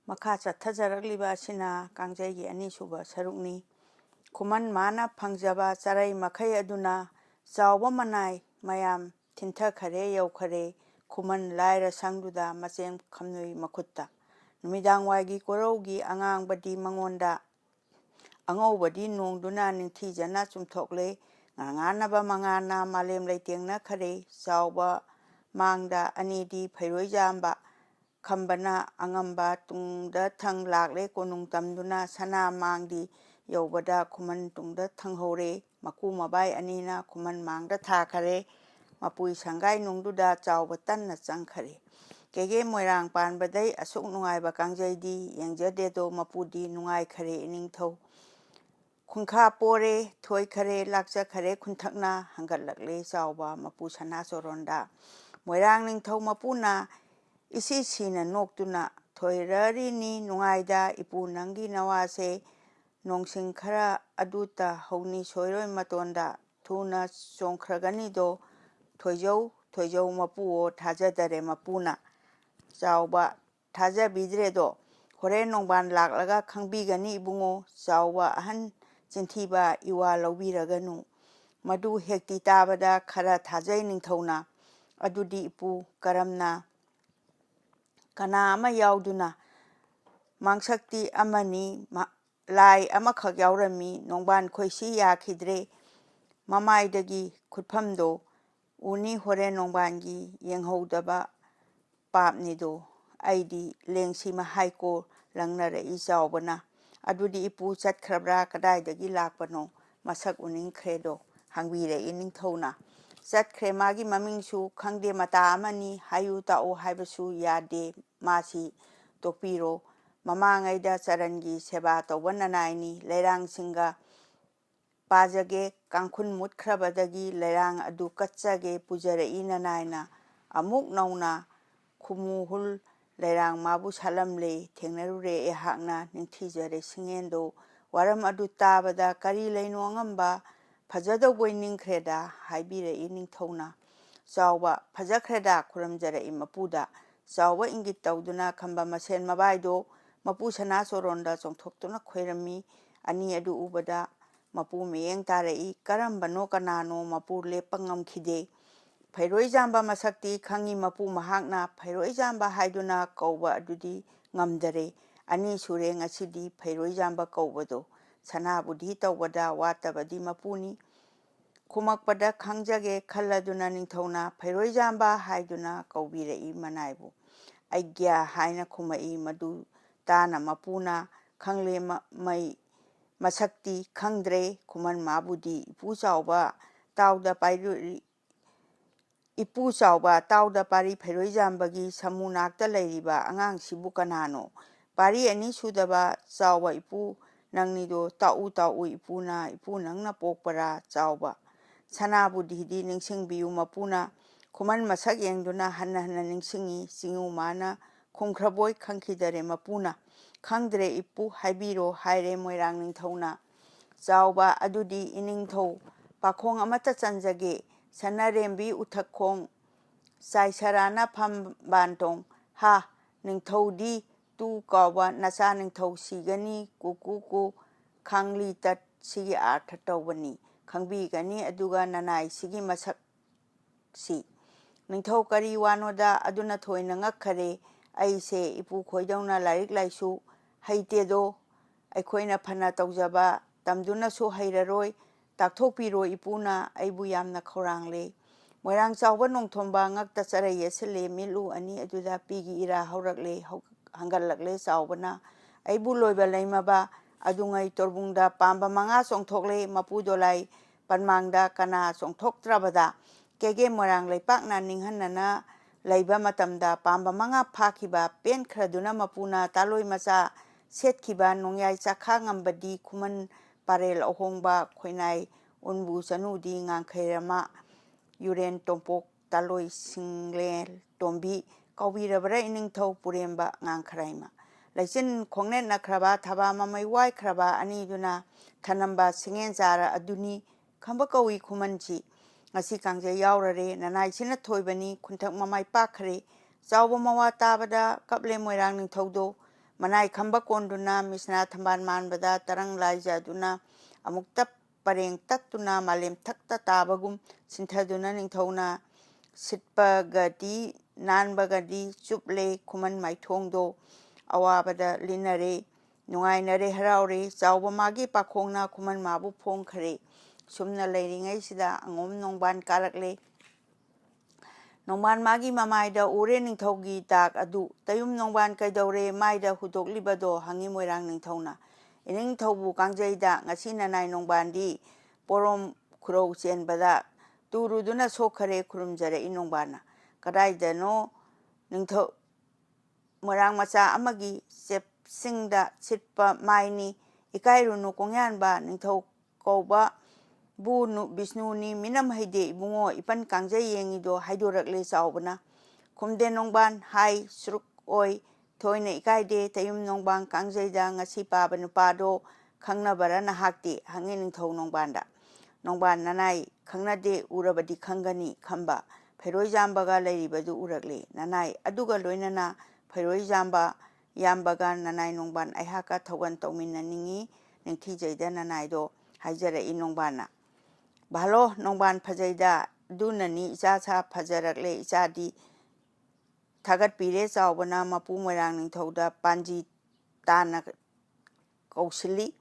ꯃꯈꯥ ꯆꯠꯊꯖꯔꯛꯂꯤꯕ ꯑꯁꯤꯅ ꯀꯥꯡꯖꯩꯒꯤ ꯑꯅꯤꯁꯨꯕ ꯁꯔꯨꯛꯅꯤ꯫ ꯈꯨꯃꯟ ꯃꯥꯅ ꯐꯪꯖꯕ ꯆꯔꯩ ꯃꯈꯩ ꯑꯗꯨꯅ ꯆꯥꯎꯕ ꯃꯅꯥꯏ ꯃꯌꯥꯝ ꯊꯤꯟꯊꯈꯔꯦ ꯌꯧꯈꯔꯦ ꯈꯨꯃꯟ ꯂꯥꯏꯔ ꯁꯪꯗꯨꯗ ꯃꯆꯦꯝ ꯈꯝꯅꯨꯏ ꯃꯈꯨꯠꯇ꯫ ꯅꯨꯃꯤꯗꯥꯡꯋꯥꯏꯒꯤ ꯀꯣꯔꯧꯒꯤ ꯑꯉꯥꯡꯕꯗꯤ ꯃꯉꯣꯟꯗ ꯑꯉꯧꯕꯗꯤ ꯅꯣꯡꯗꯨꯅ ꯅꯤꯡꯊꯤꯖꯅ ꯆꯨꯝꯊꯣꯛꯂꯦ ꯉꯥꯉꯥꯟꯅꯕ ꯃꯉꯥꯟꯅ ꯃꯥꯂꯦꯝ ꯂꯩꯇꯦꯡꯅꯈꯔꯦ ꯆꯥꯎꯕ ꯃꯥꯡꯗ ꯑꯅꯤꯗꯤ ꯐꯩꯔꯣꯏꯖꯥꯝꯕ ꯈꯝꯕꯅ ꯑꯉꯝꯕ ꯇꯨꯡꯗ ꯊꯪ ꯂꯥꯛꯂꯦ ꯀꯣꯅꯨꯡ ꯇꯝꯗꯨꯅ ꯁꯅꯥ ꯃꯥꯡꯗꯤ ꯌꯧꯕꯗ ꯈꯨꯃꯟ ꯇꯨꯡꯗ ꯊꯪꯍꯧꯔꯦ ꯃꯀꯨ ꯃꯕꯥꯏ ꯑꯅꯤꯅ ꯈꯨꯃꯟ ꯃꯥꯡꯗ ꯊꯥꯈꯔꯦ ꯃꯄꯨꯏ ꯁꯪꯒꯥꯏ ꯅꯨꯡꯗꯨꯗ ꯆꯥꯎꯕ ꯇꯟꯅ ꯆꯪꯈꯔꯦ꯫ ꯀꯦꯒꯦ ꯃꯣꯏꯔꯥꯡ ꯄꯥꯟꯕꯗꯩ ꯑꯁꯨꯛ ꯅꯨꯡꯉꯥꯏꯕ ꯀꯥꯡꯖꯩꯗꯤ ꯌꯦꯡꯖꯗꯦꯗꯣ ꯃꯄꯨꯗꯤ ꯅꯨꯡꯉꯥꯏꯈꯔꯦ ꯏꯅꯤꯡꯊꯧ ꯈꯨꯟꯈꯥ ꯄꯣꯔꯦ ꯊꯣꯏꯈꯔꯦ ꯂꯥꯛꯆꯈꯔꯦ ꯈꯨꯟꯊꯛꯅ ꯍꯪꯒꯠꯂꯛꯂꯦ ꯆꯥꯎꯕ ꯃꯄꯨ ꯁꯅꯥꯆꯣꯔꯣꯟꯗ꯫ ꯃꯣꯏꯔꯥꯡ ꯅꯤꯡꯊꯧ ꯃꯄꯨꯅ ꯏꯁꯤ ꯁꯤꯅ ꯅꯣꯛꯇꯨꯅ ꯊꯣꯏꯔꯔꯤꯅꯤ ꯅꯨꯡꯉꯥꯏꯗ ꯏꯄꯨ ꯅꯪꯒꯤ ꯅꯋꯥꯁꯦ ꯅꯣꯡꯁꯤꯡ ꯈꯔ ꯑꯗꯨꯇ ꯍꯧꯅꯤ ꯁꯣꯏꯔꯣꯏ ꯃꯇꯣꯟꯗ ꯊꯨꯅ ꯆꯣꯡꯈ꯭ꯔꯒꯅꯤꯗꯣ ꯊꯣꯏꯖꯧ ꯃꯄꯨꯑꯣ ꯊꯥꯖꯗꯔꯦ ꯃꯄꯨꯅ꯫ ꯆꯥꯎꯕ ꯊꯥꯖꯕꯤꯗ꯭ꯔꯦꯗꯣ ꯍꯣꯔꯦꯟ ꯅꯣꯡꯕꯥꯟ ꯂꯥꯛꯂꯒ ꯈꯪꯕꯤꯒꯅꯤ ꯏꯕꯨꯡꯉꯣ ꯆꯥꯎꯕ ꯑꯍꯟ ꯆꯤꯟꯊꯤꯕ ꯏꯋꯥ ꯂꯧꯕꯤꯔꯒꯅꯨ꯫ ꯃꯗꯨ ꯍꯦꯛꯇꯤ ꯇꯥꯕꯗ ꯈꯔ ꯊꯥꯖꯩ ꯅꯤꯡꯊꯧꯅ ꯑꯗꯨꯗꯤ ꯏꯄꯨ ꯀꯔꯝꯅ ꯀꯅꯥ ꯑꯃ ꯌꯥꯎꯗꯨꯅ ꯃꯥꯡꯁꯛꯇꯤ ꯑꯃꯅꯤ ꯂꯥꯏ ꯑꯃꯈꯛ ꯌꯥꯎꯔꯝꯃꯤ ꯅꯣꯡꯕꯥꯟ ꯈꯣꯏꯁꯤ ꯌꯥꯈꯤꯗ꯭ꯔꯦ ꯃꯃꯥꯏꯗꯒꯤ ꯈꯨꯠꯐꯝꯗꯣ ꯎꯅꯤ ꯍꯣꯔꯦꯟ ꯅꯣꯡꯕꯥꯟꯒꯤ ꯌꯦꯡꯍꯧꯗꯕ ꯄꯥꯞꯅꯤꯗꯣ ꯑꯩꯗꯤ ꯂꯦꯡꯁꯤꯃ ꯍꯥꯏꯀꯣ ꯂꯪꯅꯔꯛꯏ ꯆꯥꯎꯕꯅ꯫ ꯑꯗꯨꯗꯤ ꯏꯄꯨ ꯆꯠꯈ꯭ꯔꯕ꯭ꯔꯥ ꯀꯗꯥꯏꯗꯒꯤ ꯂꯥꯛꯄꯅꯣ ꯃꯁꯛ ꯎꯅꯤꯡꯈ꯭ꯔꯦꯗꯣ ꯍꯪꯕꯤꯔꯛꯏ ꯅꯤꯡꯊꯧꯅ꯫ ꯆꯠꯈ꯭ꯔꯦ ꯃꯥꯒꯤ ꯃꯃꯤꯡꯁꯨ ꯈꯪꯗꯦ ꯃꯇꯥ ꯑꯃꯅꯤ ꯍꯥꯏꯌꯨ ꯇꯥꯛꯎ ꯍꯥꯏꯕꯁꯨ ꯌꯥꯗꯦ ꯃꯥꯁꯤ ꯇꯣꯛꯄꯤꯔꯣ ꯃꯃꯥꯡꯉꯩꯗ ꯆꯔꯟꯒꯤ ꯁꯦꯕꯥ ꯇꯧꯕ ꯅꯅꯥꯏꯅꯤ ꯂꯩꯔꯥꯡꯁꯤꯡꯒ ꯄꯥꯖꯒꯦ ꯀꯥꯡꯈꯨꯟ ꯃꯨꯠꯈ꯭ꯔꯕꯗꯒꯤ ꯂꯩꯔꯥꯡ ꯑꯗꯨ ꯀꯠꯆꯒꯦ ꯄꯨꯖꯔꯛꯏ ꯅꯅꯥꯏꯅ ꯑꯃꯨꯛ ꯅꯧꯅ ꯈꯨꯃꯨꯍꯨꯜ ꯂꯩꯔꯥꯡ ꯃꯥꯕꯨ ꯁꯥꯠꯂꯝꯂꯦ ꯊꯦꯡꯅꯔꯨꯔꯦ ꯑꯩꯍꯥꯛꯅ ꯅꯤꯡꯊꯤꯖꯔꯦ ꯁꯤꯡꯌꯦꯟꯗꯣ ꯋꯥꯔꯝ ꯑꯗꯨ ꯇꯥꯕꯗ ꯀꯔꯤ ꯂꯩꯅꯣ ꯑꯉꯝꯕ ꯐꯖꯗꯧꯕꯣꯏ ꯅꯤꯡꯈ꯭ꯔꯦꯗ ꯍꯥꯏꯕꯤꯔꯛꯏ ꯅꯤꯡꯊꯧꯅ꯫ ꯆꯥꯎꯕ ꯐꯖꯈ꯭ꯔꯦꯗ ꯈꯨꯔꯨꯝꯖꯔꯛꯏ ꯃꯄꯨꯗ꯫ ꯆꯥꯎꯕ ꯏꯪꯒꯤꯠ ꯇꯧꯗꯨꯅ ꯈꯝꯕ ꯃꯁꯦꯟ ꯃꯕꯥꯏꯗꯣ ꯃꯄꯨ ꯁꯅꯥꯆꯣꯔꯣꯟꯗ ꯆꯣꯡꯊꯣꯛꯇꯨꯅ ꯈꯣꯏꯔꯝꯃꯤ꯫ ꯑꯅꯤ ꯑꯗꯨ ꯎꯕꯗ ꯃꯄꯨ ꯃꯤꯠꯌꯦꯡ ꯇꯥꯔꯛꯏ ꯀꯔꯝꯕꯅꯣ ꯀꯅꯥꯅꯣ ꯃꯄꯨ ꯂꯦꯞꯄ ꯉꯝꯈꯤꯗꯦ꯫ ꯐꯩꯔꯣꯏꯖꯥꯝꯕ ꯃꯁꯛꯇꯤ ꯈꯪꯉꯤ ꯃꯄꯨ ꯃꯍꯥꯛꯅ ꯐꯩꯔꯣꯏꯖꯥꯝꯕ ꯍꯥꯏꯗꯨꯅ ꯀꯧꯕ ꯑꯗꯨꯗꯤ ꯉꯝꯗꯔꯦ ꯑꯅꯤ ꯁꯨꯔꯦ ꯉꯁꯤꯗꯤ ꯐꯩꯔꯣꯏꯖꯥꯝꯕ ꯀꯧꯕꯗꯣ ꯁꯅꯥꯕꯨꯗꯤ ꯇꯧꯕꯗ ꯋꯥꯠꯇꯕꯗꯤ ꯃꯄꯨꯅꯤ꯫ ꯈꯨꯃꯛꯄꯗ ꯈꯪꯖꯒꯦ ꯈꯜꯂꯗꯨꯅ ꯅꯤꯡꯊꯧꯅ ꯐꯩꯔꯣꯏꯖꯥꯝꯕ ꯍꯥꯏꯗꯨꯅ ꯀꯧꯕꯤꯔꯛꯏ ꯃꯅꯥꯏꯕꯨ꯫ ꯑꯩꯒ꯭ꯌꯥ ꯍꯥꯏꯅ ꯈꯨꯝꯃꯛꯏ ꯃꯗꯨ ꯇꯥꯅ ꯃꯄꯨꯅ ꯈꯪꯂꯦ ꯃꯁꯛꯇꯤ ꯈꯪꯗ꯭ꯔꯦ ꯈꯨꯃꯟ ꯃꯥꯕꯨꯗꯤ ꯏꯄꯨ ꯆꯥꯎꯕ ꯇꯥꯎꯗ ꯄꯥꯔꯤ ꯐꯩꯔꯣꯏꯖꯥꯝꯕꯒꯤ ꯁꯃꯨꯅꯥꯛꯇ ꯂꯩꯔꯤꯕ ꯑꯉꯥꯡꯁꯤꯕꯨ ꯀꯅꯥꯅꯣ ꯄꯥꯔꯤ ꯑꯅꯤ ꯁꯨꯗꯕ ꯆꯥꯎꯕ ꯏꯄꯨ ꯅꯪꯅꯤꯗꯣ ꯇꯥꯛꯎ ꯏꯄꯨꯅ ꯏꯄꯨ ꯅꯪꯅ ꯄꯣꯛꯄꯔꯥ ꯆꯥꯎꯕ꯫ ꯁꯅꯥꯕꯨꯗꯤꯗꯤ ꯅꯤꯡꯁꯤꯡꯕꯤꯌꯨ ꯃꯄꯨꯅ ꯈꯨꯃꯟ ꯃꯁꯛ ꯌꯦꯡꯗꯨꯅ ꯍꯟꯅ ꯍꯟꯅ ꯅꯤꯡꯁꯤꯡꯉꯤ ꯆꯤꯉꯨ ꯃꯥꯅ ꯈꯨꯝꯈ꯭ꯔꯕꯣꯏ ꯈꯪꯈꯤꯗꯔꯦ ꯃꯄꯨꯅ꯫ ꯈꯪꯗ꯭ꯔꯦ ꯏꯄꯨ ꯍꯥꯏꯕꯤꯔꯣ ꯍꯥꯏꯔꯦ ꯃꯣꯏꯔꯥꯡ ꯅꯤꯡꯊꯧꯅ꯫ ꯆꯥꯎꯕ ꯑꯗꯨꯗꯤ ꯏꯅꯤꯡꯊꯧ ꯄꯥꯈꯣꯡ ꯑꯃꯠꯇ ꯆꯟꯖꯒꯦ ꯁꯅꯔꯦꯝꯕꯤ ꯎꯊꯛꯈꯣꯡ ꯆꯥꯏꯁꯔꯥꯅ ꯐꯝꯕꯥꯟꯊꯣꯡ ꯍꯥ ꯅꯤꯡꯊꯧꯗꯤ ꯇꯨ ꯀꯥꯎꯕ ꯅꯆꯥ ꯅꯤꯡꯊꯧ ꯁꯤꯒꯅꯤ ꯀꯨ ꯈꯥꯡꯂꯤ ꯇꯠ ꯁꯤꯒꯤ ꯑꯥꯔꯊ ꯇꯧꯕꯅꯤ ꯈꯪꯕꯤꯒꯅꯤ ꯑꯗꯨꯒ ꯅꯅꯥꯏꯁꯤꯒꯤ ꯃꯁꯛꯁꯤ꯫ ꯅꯤꯡꯊꯧ ꯀꯔꯤ ꯋꯥꯅꯣꯗ ꯑꯗꯨꯅ ꯊꯣꯏꯅ ꯉꯛꯈꯔꯦ ꯑꯩꯁꯦ ꯏꯄꯨ ꯈꯣꯏꯗꯧꯅ ꯂꯥꯏꯔꯤꯛ ꯂꯥꯏꯁꯨ ꯍꯩꯇꯦꯗꯣ ꯑꯩꯈꯣꯏꯅ ꯐꯅ ꯇꯧꯖꯕ ꯇꯝꯗꯨꯅꯁꯨ ꯍꯩꯔꯔꯣꯏ ꯇꯥꯛꯊꯣꯛꯄꯤꯔꯣ ꯏꯄꯨꯅ ꯑꯩꯕꯨ ꯌꯥꯝꯅ ꯈꯧꯔꯥꯡꯂꯦ꯫ ꯃꯣꯏꯔꯥꯡ ꯆꯥꯎꯕ ꯅꯣꯡꯊꯣꯝꯕ ꯉꯛꯇ ꯆꯔꯩ ꯌꯦꯠꯁꯤꯜꯂꯦ ꯃꯤꯠꯂꯨ ꯑꯅꯤ ꯑꯗꯨꯗ ꯄꯤꯒꯤ ꯏꯔꯥ ꯍꯧꯔꯛꯂꯦ ꯍꯪꯒꯠꯂꯛꯂꯦ ꯆꯥꯎꯕꯅ ꯑꯩꯕꯨ ꯂꯣꯏꯕ ꯂꯩꯃꯕ ꯑꯗꯨꯉꯩ ꯇꯣꯔꯕꯨꯡꯗ ꯄꯥꯝꯕ ꯃꯉꯥ ꯆꯣꯡꯊꯣꯛꯂꯦ ꯃꯄꯨ ꯗꯣꯂꯥꯏ ꯄꯟꯃꯥꯡꯗ ꯀꯅꯥ ꯆꯣꯡꯊꯣꯛꯇ꯭ꯔꯕꯗ ꯀꯦꯒꯦ ꯃꯣꯏꯔꯥꯡ ꯂꯩꯄꯥꯛꯅ ꯅꯤꯡꯍꯟꯅꯅ ꯂꯩꯕ ꯃꯇꯝꯗ ꯄꯥꯝꯕ ꯃꯉꯥ ꯐꯥꯈꯤꯕ ꯄꯦꯟꯈ꯭ꯔꯗꯨꯅ ꯃꯄꯨꯅ ꯇꯥꯂꯣꯏ ꯃꯆꯥ ꯁꯦꯠꯈꯤꯕ ꯅꯣꯡꯌꯥꯏ ꯆꯥꯈꯥ ꯉꯝꯕꯗꯤ ꯈꯨꯃꯟ ꯄꯥꯔꯦꯜ ꯑꯍꯣꯡꯕ ꯈꯣꯏꯅꯥꯏ ꯎꯟꯕꯨ ꯆꯅꯨꯗꯤ ꯉꯥꯡꯈꯩꯔꯃ ꯌꯨꯔꯦꯟ ꯇꯣꯝꯄꯣꯛ ꯇꯥꯂꯣꯏ ꯁꯤꯡꯂꯦꯜ ꯇꯣꯝꯕꯤ ꯀꯥꯎꯕꯤꯔꯕ꯭ꯔꯥ ꯏꯅꯤꯡꯊꯧ ꯄꯨꯔꯦꯝꯕ ꯉꯥꯡꯈꯔꯥꯏꯃ꯫ ꯂꯩꯆꯤꯟ ꯈꯣꯡꯅꯦꯠꯅꯈ꯭ꯔꯕ ꯊꯕꯥ ꯃꯃꯩ ꯋꯥꯏꯈ꯭ꯔꯕ ꯑꯅꯤꯗꯨꯅ ꯊꯅꯝꯕ ꯁꯤꯡꯌꯦꯟ ꯆꯥꯔ ꯑꯗꯨꯅꯤ ꯈꯝꯕ ꯀꯧꯏ ꯈꯨꯃꯟꯁꯤ ꯉꯁꯤ ꯀꯥꯡꯖꯩ ꯌꯥꯎꯔꯔꯦ ꯅꯅꯥꯏꯁꯤꯅ ꯊꯣꯏꯕꯅꯤ ꯈꯨꯟꯊꯛ ꯃꯃꯥꯏ ꯄꯥꯛꯈ꯭ꯔꯦ꯫ ꯆꯥꯎꯕ ꯃꯋꯥ ꯇꯥꯕꯗ ꯀꯞꯂꯦ ꯃꯣꯏꯔꯥꯡ ꯅꯤꯡꯊꯧꯗꯣ Manai khamba konduna misna thamban manbada tarang laijaduna amukta pareng tattuna malem thakta tabagum sinthaduna ningthona sitpagadi nanbagadi chuple khuman maithongdo awabada linare nungainare haraure chawba magi pakhongna khuman mabu phongkhare sumna leiringai sida angom nongban karakle Nongban magi mamaida ure ningthaugi dak adu tayum nongban kaidore maida hudoklibado hangi moirang ningthauna iningthaubu kangjaida ngasi nanai nongbandi porom khurau chenbada turuduna sokhare khurumjare inongbana kadaidano ningthau moirang macha amagi singda sitpa maini ikairunu kongyanba ningthau kauba bu Bisnuni minam haide ibungo ipan kangjai yengido haidorakle chawbana khumde nongban hai suruk oi thoine ikaide tayum nongbang kangjaida ngasi paba nupado khangnabara nahakti hangi ningthau nongbanda nongban nanai khangnade urabadi khangani khamba pheroi jambaga leiribadu urakle nanai aduga loinana pheroi jamba yambaga nanai nongban aihaka thogan tawminaningi ningthijaida nanaido haijara inongbana Balo nongban phajaida dunani icha cha phajarakle ichadi thagat pire chawbana mapu moirang ningthauda panji tana kausili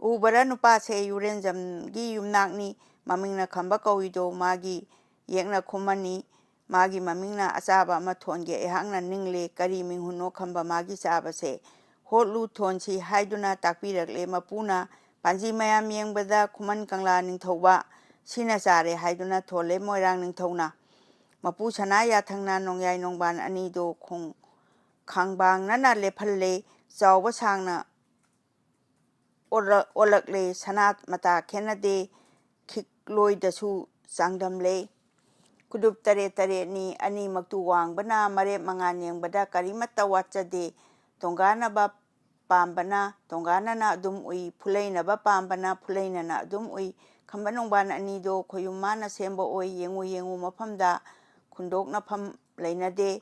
ubara nupa se yurenjam gi yumnakni mamingna khamba kawido magi yekna khumani magi mamingna achaba ama thonge ehangna ningle kari minghuno khamba magi chaba se hotlu thonsi haiduna takpirakle mapuna panji mayam yengbada khuman kangla ningthauba Sina chare haiduna thole moirang ningthauna mapu sana yathangna nongyai nongban anido khangbang nana lephalle chawba sangna olakle sana mata khenade khikloidasu changdamle kudup tare tare ni ani maktu wangbana mare mangan yengbada karimata watchade tongana ba pambana tongana na adum ui phulaina ba pambana phulaina na adum ui khamba nongban anido khoyumana semba oi yengu mafamda khundokna pham leinade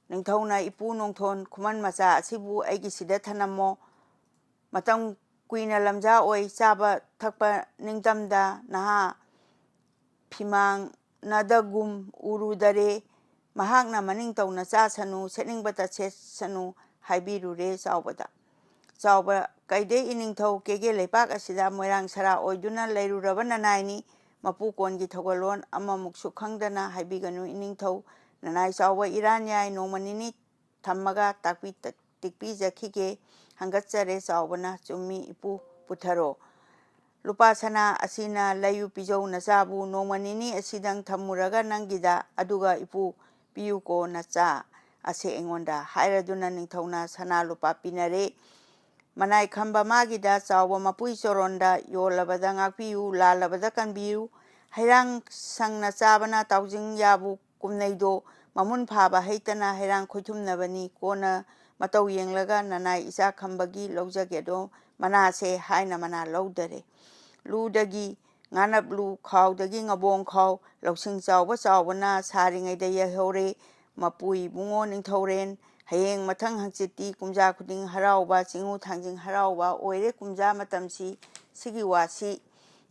ningthauna ipu nongthon khuman macha asibu aigi sida thanamo matam kuina lamja oi chaba thakpa ningtamda naha phimang nadagum urudare mahakna maning tawna cha sanu seningbata sanu haibirure chawba kaide iningthau kege leipak asida moirang sara oiduna leiruraba nanaini mapu kongi thogalon amamuksu khangdana haibiganu iningthau nanai chawba iranyai nongmanini thammaga tikpi jakhige hangatchare chawbana chummi ipu putharo lupa sana asina layu pijau nachabu nongmanini asidang thammuraga nangida aduga ipu piyuko nacha ase engonda hairaduna ningthauna sana lupa pinare Manai khamba magida chawba mapui choronda yolabada ngakpiu lalabada kanbiu hairang sangna chabana taujing yabu kumnaido mamun phaba heitana hairang khoithumnabani kona matau yenglaga nanai isa khambagi lawjagedo manase haina mana lawdare ludagi nganap lu khawdagi ngabong khaw lawsing chawbana saringaida yahore mapui bungo ningthauren hayeng mathang hangchiti kumja khuding harauba chingu thangjing harauba oire kumja matamsi sigi wasi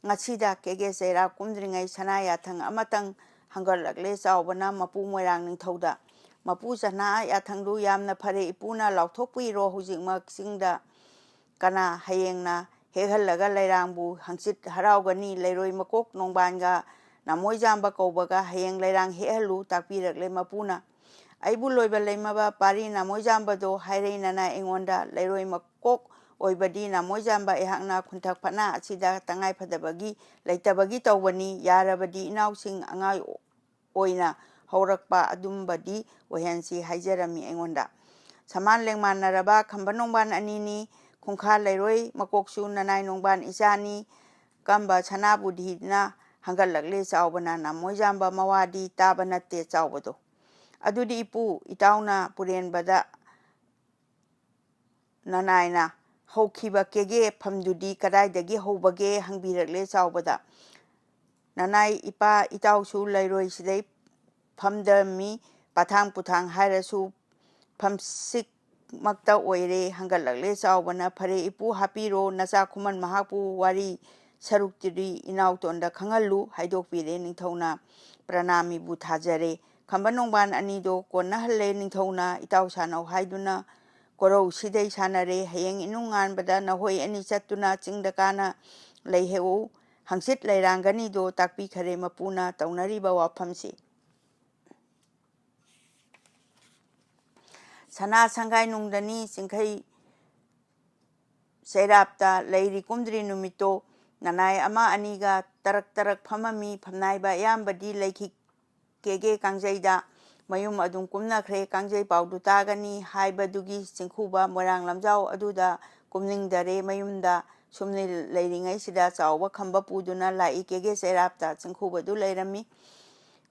ngasida kege sera kumdringai sana yathang amatang hangalakle chawbana mapu moirang ningthauda mapu sana yathangdu yamna phare ipuna lauthokpuiro hujikmak singda kana hayengna hehallaga leirangbu hangchit haraugani leiroi makok nongbanga namoijamba kaubaga hayeng leirang hehalu takpirakle mapuna aibu loiba leimaba pari namoijambado haireinana engonda leiroi makok oibadi namoijamba ehakna khunthak phana asida tangai phadabagi leitabagi tawbani yarabadi inausing angai oina haurakpa adumbadi ohensi haijarami engonda saman lengmanaraba khamba nongban anini khungkha leiroi makoksu nanai nongban ichani kamba sanabudhina hangalakle chawbana namoijamba mawadi taba natte chawbado adudi ipu itauna purenbada nanaina haukiba kege phamdudi kadaidagi haubage hangbirakle chawbada nanai ipa itausu leiroi sidai phamdami pathang puthang hairasu phamsik ꯃꯛꯇ ꯑꯣꯏꯔꯦ ꯍꯪꯒꯠꯂꯛꯂꯦ ꯆꯥꯎꯕꯅ ꯐꯔꯦ ꯏꯄꯨ ꯍꯥꯞꯄꯤꯔꯣ ꯅꯆꯥ ꯈꯨꯃꯟ ꯃꯍꯥꯛꯄꯨ ꯋꯥꯔꯤ ꯁꯔꯨꯛꯇꯨꯗꯤ ꯏꯅꯥꯎꯇꯣꯟꯗ ꯈꯪꯍꯜꯂꯨ ꯍꯥꯏꯗꯣꯛꯄꯤꯔꯦ ꯅꯤꯡꯊꯧꯅ ꯄ꯭ꯔꯅꯥꯃꯤꯕꯨ ꯊꯥꯖꯔꯦ ꯈꯝꯕ ꯅꯣꯡꯕꯥꯟ ꯑꯅꯤꯗꯣ ꯀꯣꯟꯅꯍꯜꯂꯦ ꯅꯤꯡꯊꯧꯅ ꯏꯇꯥꯎ ꯁꯥꯅꯧ ꯍꯥꯏꯗꯨꯅ ꯀꯣꯔꯧ ꯁꯤꯗꯩ ꯁꯥꯟꯅꯔꯦ ꯍꯌꯦꯡ ꯏꯅꯨꯡ ꯉꯥꯟꯕꯗ ꯅꯍꯣꯏ ꯑꯅꯤ ꯆꯠꯇꯨꯅ ꯆꯤꯡꯗ ꯀꯥꯅ ꯂꯩꯍꯧ ꯍꯪꯆꯤꯠ ꯂꯩꯔꯥꯡꯒꯅꯤꯗꯣ ꯇꯥꯛꯄꯤꯈꯔꯦ ꯃꯄꯨꯅ ꯇꯧꯅꯔꯤꯕ ꯋꯥꯐꯝꯁꯤ ꯁꯅꯥ ꯁꯪꯒꯥꯏ ꯅꯨꯡꯗꯅꯤ ꯆꯤꯡꯈꯩ ꯆꯩꯔꯥꯞꯇ ꯂꯩꯔꯤ ꯀꯨꯝꯗ꯭ꯔꯤ ꯅꯨꯃꯤꯠꯇꯣ ꯅꯅꯥꯏ ꯑꯃ ꯑꯅꯤꯒ ꯇꯔꯛ ꯇꯔꯛ ꯐꯝꯃꯝꯃꯤ ꯐꯝꯅꯥꯏꯕ ꯑꯌꯥꯝꯕꯗꯤ ꯂꯩꯈꯤ ꯀꯦꯒꯦ ꯀꯥꯡꯖꯩꯗ ꯃꯌꯨꯝ ꯑꯗꯨꯝ ꯀꯨꯝꯅꯈ꯭ꯔꯦ ꯀꯥꯡꯖꯩ ꯄꯥꯎꯗꯨ ꯇꯥꯒꯅꯤ ꯍꯥꯏꯕꯗꯨꯒꯤ ꯆꯤꯡꯈꯨꯕ ꯃꯣꯏꯔꯥꯡ ꯂꯝꯖꯥꯎ ꯑꯗꯨꯗ ꯀꯨꯝꯅꯤꯡꯗꯔꯦ ꯃꯌꯨꯝꯗ ꯁꯨꯝꯅ ꯂꯩꯔꯤꯉꯩꯁꯤꯗ ꯆꯥꯎꯕ ꯈꯝꯕ ꯄꯨꯗꯨꯅ ꯂꯥꯛꯏ ꯀꯦꯒꯦ ꯆꯩꯔꯥꯞꯇ ꯆꯤꯡꯈꯨꯕꯗꯨ ꯂꯩꯔꯝꯃꯤ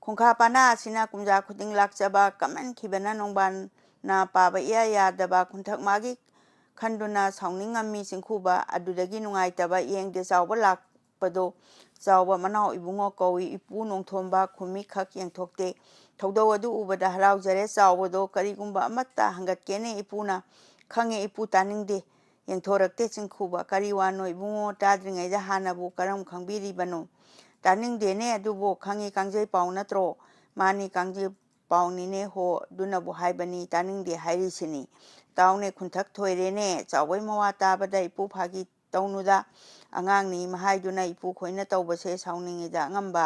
ꯈꯣꯡꯈꯥ ꯄꯥꯅꯥ ꯑꯁꯤꯅ ꯀꯨꯝꯖꯥ ꯈꯨꯗꯤꯡ ꯂꯥꯛꯆꯕ ꯀꯝꯃꯟꯈꯤꯕꯅ ꯅꯣꯡꯕꯥꯟꯅ ꯄꯥꯕ ꯏꯌꯥ ꯌꯥꯗꯕ ꯈꯨꯟꯊꯛ ꯃꯥꯒꯤ ꯈꯟꯗꯨꯅ ꯁꯥꯎꯅꯤꯡꯉꯝꯃꯤ ꯆꯤꯡꯈꯨꯕ ꯑꯗꯨꯗꯒꯤ ꯅꯨꯡꯉꯥꯏꯇꯕ ꯌꯦꯡꯗꯦ ꯆꯥꯎꯕ ꯂꯥꯛꯄꯗꯣ ꯆꯥꯎꯕ ꯃꯅꯥꯎ ꯏꯕꯨꯡꯉꯣ ꯀꯧꯏ ꯏꯄꯨ ꯅꯣꯡꯊꯣꯝꯕ ꯈꯨꯝꯃꯤ ꯈꯛ ꯌꯦꯡꯊꯣꯛꯇꯦ ꯊꯧꯗꯧ ꯑꯗꯨ ꯎꯕꯗ ꯍꯔꯥꯎꯖꯔꯦ ꯆꯥꯎꯕꯗꯣ ꯀꯔꯤꯒꯨꯝꯕ ꯑꯃꯠꯇ ꯍꯪꯒꯠꯀꯦꯅꯦ ꯏꯄꯨꯅ ꯈꯪꯉꯦ ꯏꯄꯨ ꯇꯥꯅꯤꯡꯗꯦ ꯌꯦꯡꯊꯣꯔꯛꯇꯦ ꯆꯤꯡꯈꯨꯕ ꯀꯔꯤ ꯋꯥꯅꯣ ꯏꯕꯨꯡꯉꯣ ꯇꯥꯗ꯭ꯔꯤꯉꯩꯗ ꯍꯥꯟꯅꯕꯨ ꯀꯔꯝ ꯈꯪꯕꯤꯔꯤꯕꯅꯣ ꯇꯥꯅꯤꯡꯗꯦꯅꯦ ꯑꯗꯨꯕꯨ ꯈꯪꯉꯤ ꯀꯥꯡꯖꯩ ꯄꯥꯎ ꯅꯠꯇ꯭ꯔꯣ ꯃꯥꯅꯤ ꯀꯥꯡꯖꯩ ꯄꯥꯎꯅꯤꯅꯦ ꯍꯣ ꯑꯗꯨꯅꯕꯨ ꯍꯥꯏꯕꯅꯤ ꯇꯥꯅꯤꯡꯗꯦ ꯍꯥꯏꯔꯤꯁꯤꯅꯤ ꯇꯥꯎꯅꯦ ꯈꯨꯟꯊꯛ ꯊꯣꯏꯔꯦꯅꯦ ꯆꯥꯎꯕꯩ ꯃꯋꯥ ꯇꯥꯕꯗ ꯏꯄꯨ ꯐꯥꯒꯤ ꯇꯧꯅꯨꯗ ꯑꯉꯥꯡꯅꯤ ꯃꯍꯥꯏꯗꯨꯅ ꯏꯄꯨ ꯈꯣꯏꯅ ꯇꯧꯕꯁꯦ ꯁꯥꯎꯅꯤꯡꯉꯤꯗ ꯑꯉꯝꯕ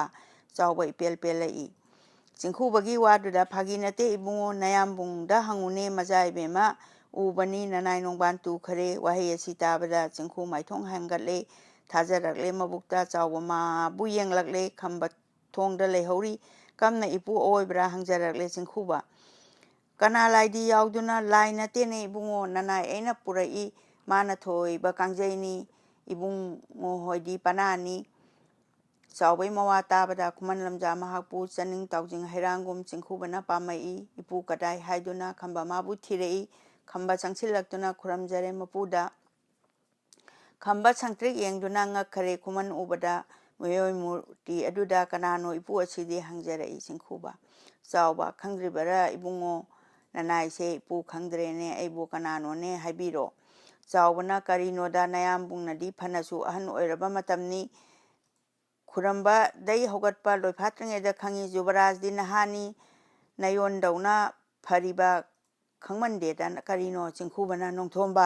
ꯆꯥꯎꯕ ꯏꯄꯦꯜ ꯄꯦꯜꯂꯛꯏ ꯆꯤꯡꯈꯨꯕꯒꯤ ꯋꯥꯗꯨꯗ ꯐꯥꯒꯤ ꯅꯠꯇꯦ ꯏꯕꯨꯡꯉꯣ ꯅꯌꯥꯝꯕꯨꯡꯗ ꯍꯪꯉꯨꯅꯦ ꯃꯆꯥ ꯏꯕꯦꯝꯃ ꯎꯕꯅꯤ ꯅꯅꯥꯏ ꯅꯣꯡꯕꯥꯟ ꯇꯨꯈꯔꯦ ꯋꯥꯍꯩ ꯑꯁꯤ ꯇꯥꯕꯗ ꯆꯤꯡꯈꯨ ꯃꯥꯏꯊꯣꯡ ꯍꯥꯡꯒꯠꯂꯦ ꯊꯥꯖꯔꯛꯂꯦ ꯃꯕꯨꯛꯇ ꯆꯥꯎꯕ ꯃꯥꯕꯨ ꯌꯦꯡꯂꯛꯂꯦ ꯈꯝꯕ ꯊꯣꯡꯗ ꯂꯩꯍꯧꯔꯤ ꯀꯝꯅ ꯏꯄꯨ ꯑꯋꯣꯏꯕ꯭ꯔꯥ ꯍꯪꯖꯔꯛꯂꯦ ꯆꯤꯡꯈꯨꯕ ꯀꯅꯥ ꯂꯥꯏꯗꯤ ꯌꯥꯎꯗꯨꯅ ꯂꯥꯏ ꯅꯠꯇꯦꯅꯦ ꯏꯕꯨꯡꯉꯣ ꯅꯅꯥꯏ ꯑꯩꯅ ꯄꯨꯔꯛꯏ ꯃꯥꯅ ꯊꯣꯏꯕ ꯀꯥꯡꯖꯩꯅꯤ ꯏꯕꯨꯡꯉꯣ ꯍꯣꯏꯗꯤ ꯄꯅꯥꯅꯤ ꯆꯥꯎꯕꯩ ꯃꯋꯥ ꯇꯥꯕꯗ ꯈꯨꯃꯟ ꯂꯝꯖꯥ ꯃꯍꯥꯛꯄꯨ ꯆꯅꯤꯡ ꯇꯥꯎꯖꯤꯡ ꯍꯩꯔꯥꯡꯒꯨꯝ ꯆꯤꯡꯈꯨꯕꯅ ꯄꯥꯝꯃꯛꯏ ꯏꯄꯨ ꯀꯗꯥꯏ ꯍꯥꯏꯗꯨꯅ ꯈꯝꯕ ꯃꯥꯕꯨ ꯊꯤꯔꯛꯏ ꯈꯝꯕ ꯆꯪꯁꯤꯜꯂꯛꯇꯨꯅ ꯈꯨꯔꯝꯖꯔꯦ ꯃꯄꯨꯗ ꯈꯝꯕ ꯁꯪꯇ꯭ꯔꯤꯛ ꯌꯦꯡꯗꯨꯅ ꯉꯛꯈꯔꯦ ꯈꯨꯃꯟ ꯎꯕꯗ ꯃꯤꯑꯣꯏ ꯃꯨꯔꯇꯤ ꯑꯗꯨꯗ ꯀꯅꯥꯅꯣ ꯏꯄꯨ ꯑꯁꯤꯗꯤ ꯍꯪꯖꯔꯛꯏ ꯆꯤꯡꯈꯨꯕ ꯆꯥꯎꯕ ꯈꯪꯗ꯭ꯔꯤꯕꯔꯥ ꯏꯕꯨꯡꯉꯣ ꯅꯅꯥꯏꯁꯦ ꯏꯄꯨ ꯈꯪꯗ꯭ꯔꯦꯅꯦ ꯑꯩꯕꯨ ꯀꯅꯥꯅꯣꯅꯦ ꯍꯥꯏꯕꯤꯔꯣ ꯆꯥꯎꯕꯅ ꯀꯔꯤꯅꯣꯗ ꯅꯌꯥꯝꯕꯨꯡꯅꯗꯤ ꯐꯅꯁꯨ ꯑꯍꯟ ꯑꯣꯏꯔꯕ ꯃꯇꯝꯅꯤ ꯈꯨꯔꯝꯕꯗꯩ ꯍꯧꯒꯠꯄ ꯂꯣꯏꯐꯥꯠꯇ꯭ꯔꯤꯉꯩꯗ ꯈꯪꯉꯤ ꯖꯨꯕꯔꯥꯖꯗꯤ ꯅꯍꯥꯅꯤ ꯅꯌꯣꯟꯗꯧꯅ ꯐꯔꯤꯕ ꯈꯪꯃꯟꯗꯦꯗ ꯀꯔꯤꯅꯣ ꯆꯤꯡꯈꯨꯕꯅ ꯅꯣꯡꯊꯣꯝꯕ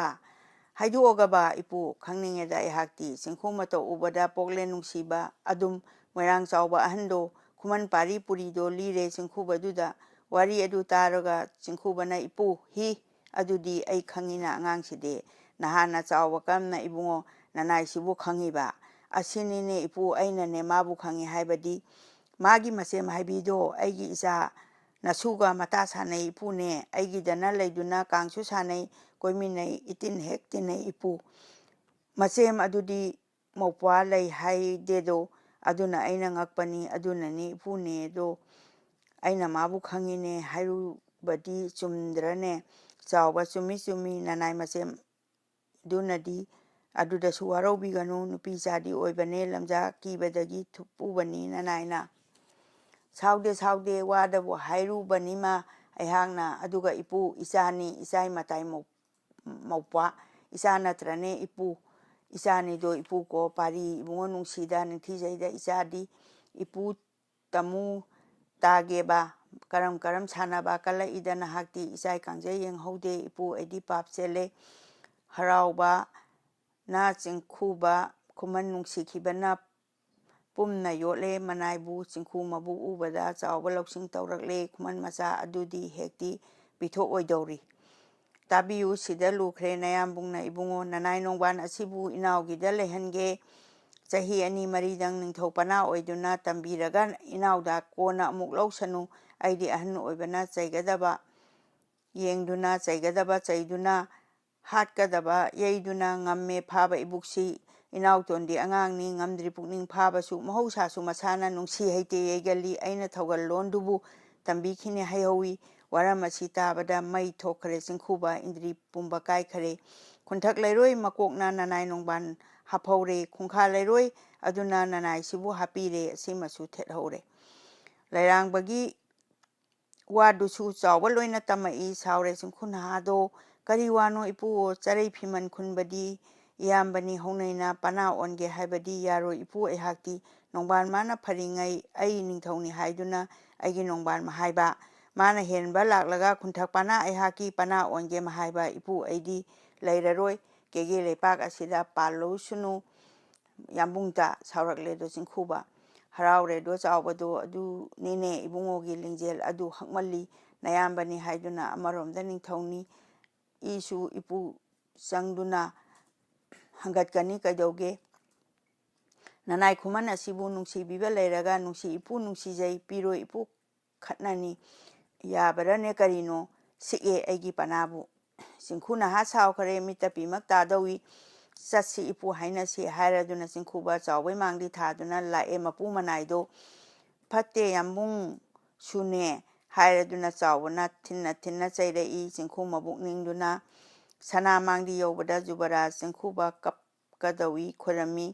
ꯍꯥꯏꯗꯣꯛꯑꯒꯕ ꯏꯄꯨ ꯈꯪꯅꯤꯡꯉꯦꯗ ꯑꯩꯍꯥꯛꯇꯤ ꯆꯤꯡꯈꯨ ꯃꯇꯧ ꯎꯕꯗ ꯄꯣꯛꯂꯦꯟ ꯅꯨꯡꯁꯤꯕ ꯑꯗꯨꯝ ꯃꯣꯏꯔꯥꯡ ꯆꯥꯎꯕ ꯑꯍꯟꯗꯣ ꯈꯨꯃꯟ ꯄꯥꯔꯤ ꯄꯨꯔꯤꯗꯣ ꯂꯤꯔꯦ ꯆꯤꯡꯈꯨꯕꯗꯨꯗ ꯋꯥꯔꯤ ꯑꯗꯨ ꯇꯥꯔꯒ ꯆꯤꯡꯈꯨꯕꯅ ꯏꯄꯨ ꯍꯤ ꯑꯗꯨꯗꯤ ꯑꯩ ꯈꯪꯉꯤꯅ ꯑꯉꯥꯡꯁꯤꯗꯤ ꯅꯍꯥꯟꯅ ꯆꯥꯎꯕ ꯀꯔꯝꯅ ꯏꯕꯨꯡꯉꯣ ꯅꯅꯥꯏꯁꯤꯕꯨ ꯈꯪꯉꯤꯕ ꯑꯁꯤꯅꯤꯅꯦ ꯏꯄꯨ ꯑꯩꯅꯅꯦ ꯃꯥꯕꯨ ꯈꯪꯉꯤ ꯍꯥꯏꯕꯗꯤ ꯃꯥꯒꯤ ꯃꯆꯦꯝ ꯍꯥꯏꯕꯤꯗꯣ ꯑꯩꯒꯤ ꯏꯆꯥ ꯅꯁꯨꯒ ꯃꯇꯥ ꯁꯥꯟꯅꯩ ꯏꯄꯨꯅꯦ ꯑꯩꯒꯤꯗꯅ ꯂꯩꯗꯨꯅ ꯀꯥꯡꯁꯨ ꯁꯥꯟꯅꯩ ꯀꯣꯏꯃꯤꯟꯅꯩ ꯏꯇꯤꯟ ꯍꯦꯛ ꯇꯤꯟꯅꯩ ꯏꯄꯨ ꯃꯆꯦꯝ ꯑꯗꯨꯗꯤ ꯃꯧꯄ꯭ꯋꯥ ꯂꯩ ꯍꯥꯏꯗꯦꯗꯣ ꯑꯗꯨꯅ ꯑꯩꯅ ꯉꯛꯄꯅꯤ ꯑꯗꯨꯅꯅꯤ ꯏꯄꯨꯅꯦꯗꯣ ꯑꯩꯅ ꯃꯥꯕꯨ ꯈꯪꯉꯤꯅꯦ ꯍꯥꯏꯔꯨꯕꯗꯤ ꯆꯨꯝꯗ꯭ꯔꯅꯦ ꯆꯥꯎꯕ ꯆꯨꯝꯃꯤ ꯆꯨꯝꯃꯤ ꯅꯅꯥꯏ ꯃꯆꯦꯝ ꯑꯗꯨꯅꯗꯤ ꯑꯗꯨꯗꯁꯨ ꯋꯥꯔꯧꯕꯤꯒꯅꯨ ꯅꯨꯄꯤꯆꯥꯗꯤ ꯑꯣꯏꯕꯅꯦ ꯂꯝꯖꯥ ꯀꯤꯕꯗꯒꯤ ꯊꯨꯞꯄꯨꯕꯅꯤ ꯅꯅꯥꯏꯅ ꯁꯥꯎꯗꯦ ꯁꯥꯎꯗꯦ ꯋꯥꯗꯕꯨ ꯍꯥꯏꯔꯨꯕꯅꯤꯃ ꯑꯩꯍꯥꯛꯅ ꯑꯗꯨꯒ ꯏꯄꯨ ꯏꯆꯥꯅꯤ ꯏꯆꯥꯏ ꯃꯇꯥꯏ ꯃꯧꯄ꯭ꯋꯥ ꯏꯆꯥ ꯅꯠꯇ꯭ꯔꯅꯦ ꯏꯄꯨ ꯏꯆꯥꯅꯤꯗꯣ ꯏꯄꯨ ꯀꯣ ꯄꯥꯔꯤ ꯏꯕꯨꯡꯉꯣ ꯅꯨꯡꯁꯤꯗ ꯅꯤꯡꯊꯤꯖꯩꯗ ꯏꯆꯥꯗꯤ ꯏꯄꯨ ꯇꯃꯨ ꯇꯥꯒꯦꯕ ꯀꯔꯝ ꯀꯔꯝ ꯁꯥꯟꯅꯕ ꯀꯜꯂꯛꯏꯗ ꯅꯍꯥꯛꯇꯤ ꯏꯆꯥꯏ ꯀꯥꯡꯖꯩ ꯌꯦꯡꯍꯧꯗꯦ ꯏꯄꯨ ꯑꯩꯗꯤ ꯄꯥꯞ ꯆꯦꯜꯂꯦ ꯍꯔꯥꯎꯕ ꯅ ꯆꯤꯡꯈꯨꯕ ꯈꯨꯃꯟ ꯅꯨꯡꯁꯤꯈꯤꯕꯅ ꯄꯨꯝꯅ ꯌꯣꯠꯂꯦ ꯃꯅꯥꯏꯕꯨ ꯆꯤꯡꯈꯨ ꯃꯕꯨ ꯎꯕꯗ ꯆꯥꯎꯕ ꯂꯧꯁꯤꯡ ꯇꯧꯔꯛꯂꯦ ꯈꯨꯃꯟ ꯃꯆꯥ ꯑꯗꯨꯗꯤ ꯍꯦꯛꯇꯤ ꯄꯤꯊꯣꯛꯑꯣꯏꯗꯧꯔꯤ ꯇꯥꯕꯤꯌꯨ ꯁꯤꯗ ꯂꯨꯈ꯭ꯔꯦ ꯅꯌꯥꯝꯕꯨꯡꯅ ꯏꯕꯨꯡꯉꯣ ꯅꯅꯥꯏ ꯅꯣꯡꯕꯥꯟ ꯑꯁꯤꯕꯨ ꯏꯅꯥꯎꯒꯤꯗ ꯂꯩꯍꯟꯒꯦ ꯆꯍꯤ 2-3ꯗꯪ ꯅꯤꯡꯊꯧ ꯄꯅꯥ ꯑꯣꯏꯗꯨꯅ ꯇꯝꯕꯤꯔꯒ ꯏꯅꯥꯎꯗ ꯀꯣꯟꯅ ꯑꯃꯨꯛ ꯂꯧꯁꯅꯨ ꯑꯩꯗꯤ ꯑꯍꯟ ꯑꯣꯏꯕꯅ ꯆꯩꯒꯗꯕ ꯌꯦꯡꯗꯨꯅ ꯆꯩꯒꯗꯕ ꯆꯩꯗꯨꯅ ꯍꯥꯠꯀꯗꯕ ꯌꯩꯗꯨꯅ ꯉꯝꯃꯦ ꯐꯥꯕ ꯏꯕꯨꯛꯁꯤ ꯏꯅꯥꯎꯇꯣꯟꯗꯤ ꯑꯉꯥꯡꯅꯤ ꯉꯝꯗ꯭ꯔꯤ ꯄꯨꯛꯅꯤꯡ ꯐꯥꯕꯁꯨ ꯃꯍꯧꯁꯥꯁꯨ ꯃꯁꯥꯅ ꯅꯨꯡꯁꯤ ꯍꯩꯇꯦ ꯌꯩꯒꯜꯂꯤ ꯑꯩꯅ ꯊꯧꯒꯜꯂꯣꯟꯗꯨꯕꯨ ꯇꯝꯕꯤꯈꯤꯅꯦ ꯍꯩꯍꯧꯏ ꯋꯥꯔꯝ ꯑꯁꯤ ꯇꯥꯕꯗ ꯃꯩ ꯊꯣꯛꯈ꯭ꯔꯦ ꯆꯤꯡꯈꯨꯕ ꯏꯟꯗ꯭ꯔꯤ ꯄꯨꯝꯕ ꯀꯥꯏꯈꯔꯦ ꯈꯨꯟꯊꯛ ꯂꯩꯔꯣꯏ ꯃꯀꯣꯛꯅ ꯅꯅꯥꯏ ꯅꯣꯡꯕꯥꯟ ꯍꯥꯞꯍꯧꯔꯦ ꯈꯨꯡꯈꯥ ꯂꯩꯔꯣꯏ ꯑꯗꯨꯅ ꯅꯅꯥꯏꯁꯤꯕꯨ ꯍꯥꯞꯄꯤꯔꯦ ꯑꯁꯤꯃꯁꯨ ꯊꯦꯠꯍꯧꯔꯦ ꯂꯩꯔꯥꯡꯕꯒꯤ ꯋꯥꯗꯨꯁꯨ ꯆꯥꯎꯕ ꯂꯣꯏꯅ ꯇꯝꯃꯛꯏ ꯁꯥꯎꯔꯦ ꯆꯤꯡꯈꯨ ꯅꯍꯥꯗꯣ ꯀꯔꯤ ꯋꯥꯅꯣ ꯏꯄꯨ ꯆꯔꯩ ꯐꯤꯃꯟ ꯈꯨꯟꯕꯗꯤ ꯏꯌꯥꯝꯕꯅꯤ ꯍꯧꯅꯩꯅ ꯄꯅꯥ ꯑꯣꯟꯒꯦ ꯍꯥꯏꯕꯗꯤ ꯌꯥꯔꯣꯏ ꯏꯄꯨ ꯑꯩꯍꯥꯛꯇꯤ ꯅꯣꯡꯕꯥꯟ ꯃꯥꯅ ꯐꯔꯤꯉꯩ ꯑꯩ ꯅꯤꯡꯊꯧꯅꯤ ꯍꯥꯏꯗꯨꯅ ꯑꯩꯒꯤ ꯅꯣꯡꯕꯥꯟ ꯃꯍꯥꯏꯕ ꯃꯥꯅ ꯍꯦꯟꯕ ꯂꯥꯛꯂꯒ ꯈꯨꯟꯊꯛ ꯄꯅꯥ ꯑꯩꯍꯥꯛꯀꯤ ꯄꯅꯥ ꯑꯣꯟꯒꯦ ꯃꯍꯥꯏꯕ ꯏꯄꯨ ꯑꯩꯗꯤ ꯂꯩꯔꯔꯣꯏ ꯀꯦꯒꯦ ꯂꯩꯄꯥꯛ ꯑꯁꯤꯗ ꯄꯥꯜꯂꯨꯁꯨꯅꯨ ꯌꯥꯝꯕꯨꯡꯇ ꯁꯥꯎꯔꯛꯂꯦꯗꯣ ꯆꯤꯡꯈꯨꯕ ꯍꯔꯥꯎꯔꯦꯗꯣ ꯆꯥꯎꯕꯗꯣ ꯑꯗꯨꯅꯤꯅꯦ ꯏꯕꯨꯡꯉꯣꯒꯤ ꯂꯤꯡꯖꯦꯜ ꯑꯗꯨ ꯍꯛꯃꯜꯂꯤ ꯅꯌꯥꯝꯕꯅꯤ ꯍꯥꯏꯗꯨꯅ ꯑꯃꯔꯣꯝꯗ ꯅꯤꯡꯊꯧꯅꯤ ꯏꯁꯨ ꯏꯄꯨ ꯆꯪꯗꯨꯅ ꯍꯪꯒꯠꯀꯅꯤ ꯀꯩꯗꯧꯒꯦ ꯅꯅꯥꯏ ꯈꯨꯃꯟ ꯑꯁꯤꯕꯨ ꯅꯨꯡꯁꯤꯕꯤꯕ ꯂꯩꯔꯒ ꯅꯨꯡꯁꯤ ꯏꯄꯨ ꯅꯨꯡꯁꯤꯖꯩ ꯄꯤꯔꯣꯏ ꯏꯄꯨ ꯈꯠꯅꯅꯤ ꯌꯥꯕꯔꯅꯦ ꯀꯔꯤꯅꯣ ꯁꯤꯛꯑꯦ ꯑꯩꯒꯤ ꯄꯅꯥꯕꯨ ꯆꯤꯡꯈꯨ ꯅꯍꯥ ꯁꯥꯎꯈꯔꯦ ꯃꯤꯠꯇ ꯄꯤꯃꯛ ꯇꯥꯗꯧꯏ ꯆꯠꯁꯤ ꯏꯄꯨ ꯍꯥꯏꯅꯁꯤ ꯍꯥꯏꯔꯗꯨꯅ ꯆꯤꯡꯈꯨꯕ ꯆꯥꯎꯕꯩ ꯃꯥꯡꯗꯤ ꯊꯥꯗꯨꯅ ꯂꯥꯛꯑꯦ ꯃꯄꯨ ꯃꯅꯥꯏꯗꯣ ꯐꯠꯇꯦ ꯌꯥꯝꯕꯨꯡ ꯁꯨꯅꯦ ꯍꯥꯏꯔꯗꯨꯅ ꯆꯥꯎꯕꯅ ꯊꯤꯟꯅ ꯆꯩꯔꯛꯏ ꯆꯤꯡꯈꯨ ꯃꯕꯨꯛ ꯅꯤꯡꯗꯨꯅ ꯁꯅꯥ ꯃꯥꯡꯗꯤ ꯌꯧꯕꯗ ꯖꯨꯕꯔꯥꯖ ꯆꯤꯡꯈꯨꯕ ꯀꯞꯀꯗꯧꯏ ꯈꯣꯏꯔꯝꯃꯤ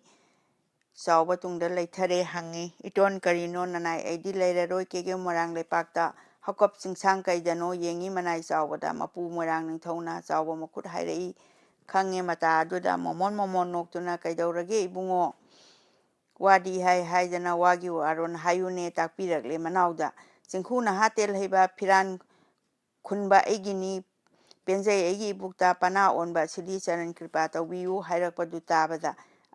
ꯆꯥꯎꯕ ꯇꯨꯡꯗ ꯂꯩꯊꯔꯦ ꯍꯪꯉꯤ ꯏꯇꯣꯟ ꯀꯔꯤꯅꯣ ꯅꯅꯥꯏ ꯑꯩꯗꯤ ꯂꯩꯔꯔꯣꯏ ꯀꯦꯒꯦ ꯃꯣꯏꯔꯥꯡ ꯂꯩꯄꯥꯛꯇ ꯍꯧꯀꯞ ꯆꯤꯡꯁꯥꯡ ꯀꯩꯗꯅꯣ ꯌꯦꯡꯉꯤ ꯃꯅꯥꯏ ꯆꯥꯎꯕꯗ ꯃꯄꯨ ꯃꯣꯏꯔꯥꯡ ꯅꯤꯡꯊꯧꯅ ꯆꯥꯎꯕ ꯃꯈꯨꯠ ꯍꯥꯏꯔꯛꯏ ꯈꯪꯉꯦ ꯃꯇꯥ ꯑꯗꯨꯗ ꯃꯣꯃꯣꯟ ꯅꯣꯛꯇꯨꯅ ꯀꯩꯗꯧꯔꯒꯦ ꯏꯕꯨꯡꯉꯣ ꯋꯥꯗꯤ ꯍꯥꯏꯗꯅ ꯋꯥꯒꯤ ꯋꯥꯔꯣꯟ ꯍꯥꯏꯌꯨꯅꯦ ꯇꯥꯛꯄꯤꯔꯛꯂꯦ ꯃꯅꯥꯎꯗ ꯆꯤꯡꯈꯨ ꯅꯍꯥ ꯇꯦꯜꯍꯩꯕ ꯐꯤꯔꯥꯟ ꯈꯨꯟꯕ ꯑꯩꯒꯤꯅꯤ ꯄꯦꯟꯖꯩ ꯑꯩꯒꯤ ꯏꯕꯨꯛꯇ ꯄꯅꯥ ꯑꯣꯟꯕ ꯑꯁꯤꯗꯤ ꯆꯔꯟ ꯀ꯭ꯔꯤꯄꯥ ꯇꯧꯕꯤꯌꯨ ꯍꯥꯏꯔꯛꯄꯗꯨ ꯇꯥꯕꯗ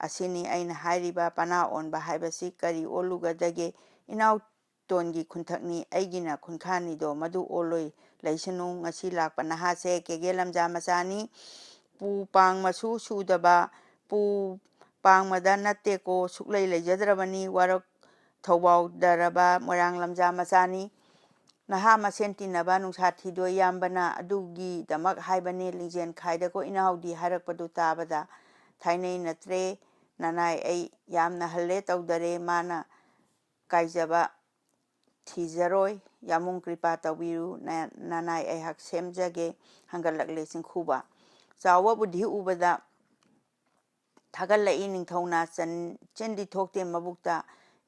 ꯑꯁꯤꯅꯤ ꯑꯩꯅ ꯍꯥꯏꯔꯤꯕ ꯄꯅꯥ ꯑꯣꯟꯕ ꯍꯥꯏꯕꯁꯤ ꯀꯔꯤ ꯑꯣꯜꯂꯨꯒꯗꯒꯦ ꯏꯅꯥꯎꯇꯣꯟꯒꯤ ꯈꯨꯟꯊꯛꯅꯤ ꯑꯩꯒꯤꯅ ꯈꯨꯟꯈꯥꯅꯤꯗꯣ ꯃꯗꯨ ꯑꯣꯜꯂꯣꯏ ꯂꯩꯁꯅꯨ ꯉꯁꯤ ꯂꯥꯛꯄ ꯅꯍꯥꯁꯦ ꯀꯦꯒꯦ ꯂꯝꯖꯥ ꯃꯆꯥꯅꯤ ꯄꯨ ꯄꯥꯡ ꯃꯁꯨ ꯁꯨꯗꯕ ꯄꯨ ꯄꯥꯡꯃꯗ ꯅꯠꯇꯦꯀꯣ ꯁꯨꯛꯂꯩ ꯂꯩꯖꯗ꯭ꯔꯕꯅꯤ ꯋꯥꯔꯛ ꯊꯧꯕꯥꯎꯗꯔꯕ ꯃꯣꯏꯔꯥꯡ ꯂꯝꯖꯥ ꯃꯆꯥꯅꯤ ꯅꯍꯥ ꯃꯁꯦꯟ ꯇꯤꯟꯅꯕ ꯅꯨꯡꯁꯥ ꯊꯤꯗꯣꯏ ꯏꯌꯥꯝꯕꯅ ꯑꯗꯨꯒꯤꯗꯃꯛ ꯍꯥꯏꯕꯅꯦ ꯂꯤꯡꯖꯦꯜ ꯈꯥꯏꯗꯀꯣ ꯏꯅꯥꯎꯗꯤ ꯍꯥꯏꯔꯛꯄꯗꯨ ꯇꯥꯕꯗ ꯊꯥꯏꯅꯩ ꯅꯠꯇ꯭ꯔꯦ ꯅꯅꯥꯏ ꯑꯩ ꯌꯥꯝꯅ ꯍꯜꯂꯦ ꯇꯧꯗꯔꯦ ꯃꯥꯅ ꯀꯥꯏꯖꯕ ꯊꯤꯖꯔꯣꯏ ꯌꯥꯃꯨꯡ ꯀ꯭ꯔꯤꯄꯥ ꯇꯧꯕꯤꯌꯨ ꯅꯅꯥꯏ ꯑꯩꯍꯥꯛ ꯁꯦꯝꯖꯒꯦ ꯍꯪꯒꯠꯂꯛꯂꯦ ꯆꯤꯡꯈꯨꯕ ꯆꯥꯎꯕ ꯕꯨꯙꯤ ꯎꯕꯗ ꯊꯥꯒꯠꯂꯛꯏ ꯅꯤꯡꯊꯧꯅ ꯆꯤꯟꯗꯤ ꯊꯣꯛꯇꯦ ꯃꯕꯨꯛꯇ